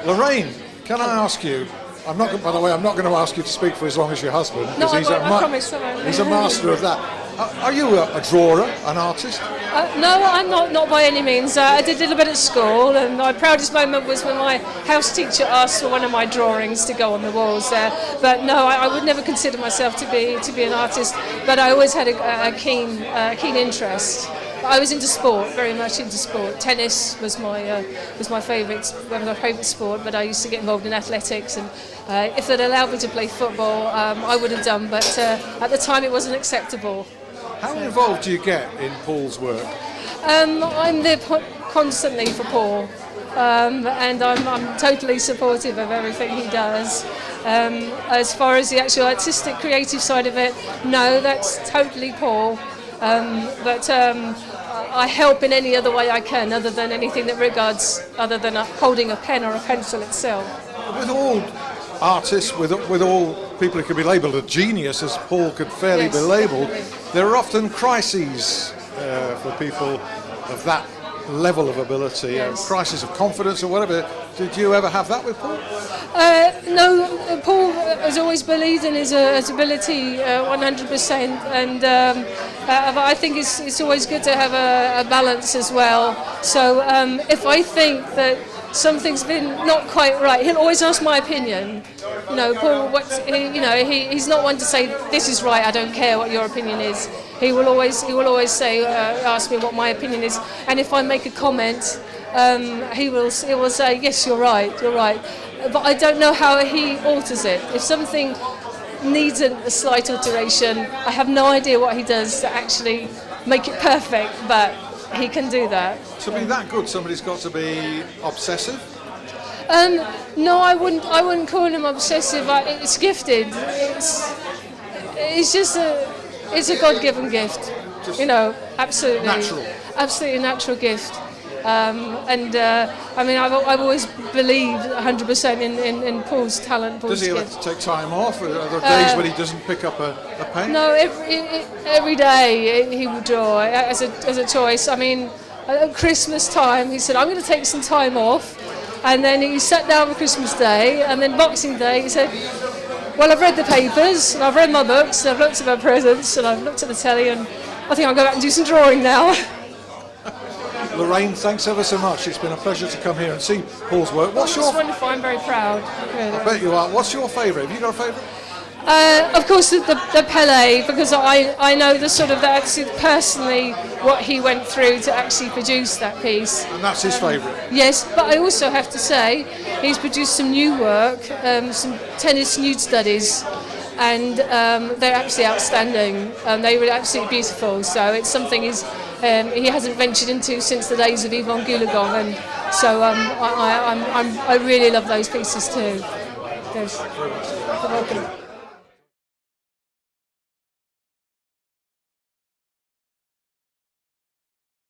Lorraine, can I ask you? By the way, I'm not going to ask you to speak for as long as your husband, No, because I promise. he's a master of that. Are you a drawer, an artist? No, I'm not by any means. I did a little bit at school, and my proudest moment was when my house teacher asked for one of my drawings to go on the walls there. But no, I would never consider myself to be an artist. But I always had a keen interest. I was into sport, very much into sport. Tennis was my favourite sport, but I used to get involved in athletics, and if they'd allowed me to play football, I would have done. But at the time, it wasn't acceptable. How involved do you get in Paul's work? I'm there constantly for Paul, and I'm totally supportive of everything he does. As far as the actual artistic, creative side of it, no, that's totally Paul. But I help in any other way I can, other than anything that regards, other than holding a pen or a pencil itself. With all artists, with all people who could be labelled a genius, as Paul could fairly be labelled, there are often crises for people of that level of ability, crisis of confidence or whatever. Did you ever have that with Paul? No, Paul has always believed in his ability 100%, and I think it's always good to have a balance as well. So if I think that something's been not quite right, he'll always ask my opinion. You know, Paul, he's not one to say this is right, I don't care what your opinion is. He will always say, ask me what my opinion is, and if I make a comment, he will say, yes, you're right. But I don't know how he alters it. If something needs a slight alteration, I have no idea what he does to actually make it perfect, but he can do that. To be that good, somebody's got to be obsessive? No, I wouldn't call him obsessive. It's gifted. It's a God-given gift. Just absolutely. Natural. Absolutely natural gift. I've always believed 100% in Paul's talent. Does he have to take time off? Are there days when he doesn't pick up a pen? No, every day he would draw as a choice. I mean, at Christmas time, he said, I'm going to take some time off. And then he sat down for Christmas Day, and then Boxing Day, he said, well, I've read the papers, and I've read my books, and I've looked at my presents, and I've looked at the telly, and I think I'll go back and do some drawing now. Lorraine, thanks ever so much. It's been a pleasure to come here and see Paul's work. It's wonderful. I'm very proud. Really. I bet you are. What's your favourite? Have you got a favourite? Of course, the Pelé, because I know personally what he went through to actually produce that piece. And that's his favourite? Yes, but I also have to say he's produced some new work, some tennis nude studies, and they're absolutely outstanding. They were absolutely beautiful, so it's something he hasn't ventured into since the days of Yvonne Goolagong, and so I really love those pieces too. Yes. You're welcome.